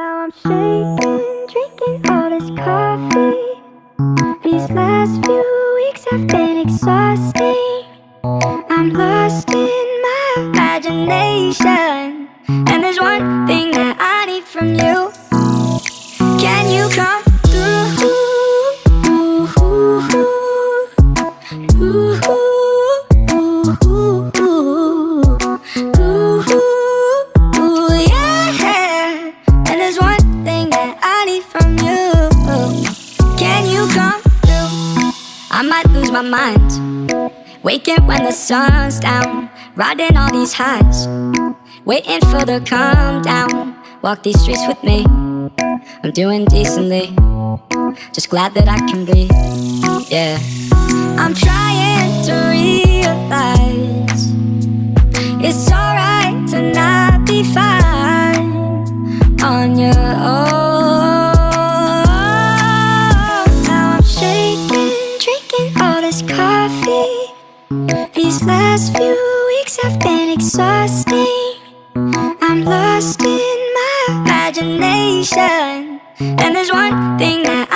Now I'm shaking, drinking all this coffee. These last few weeks have been exhausting. I'm lost in my imagination, and there's one thing that I need from you. Can you come through? Yeah. And there's one thing that I need from you. Can you come through? I might lose my mind, waking when the sun's down, riding all these highs, waiting for the calm down. Walk these streets with me, I'm doing decently, just glad that I can breathe, yeah. I'm trying to realize it's alright to not be fine on your own. Now I'm shaking, drinking all this coffee. These last few weeks have been exhausting. I'm lost in my imagination, and there's one thing that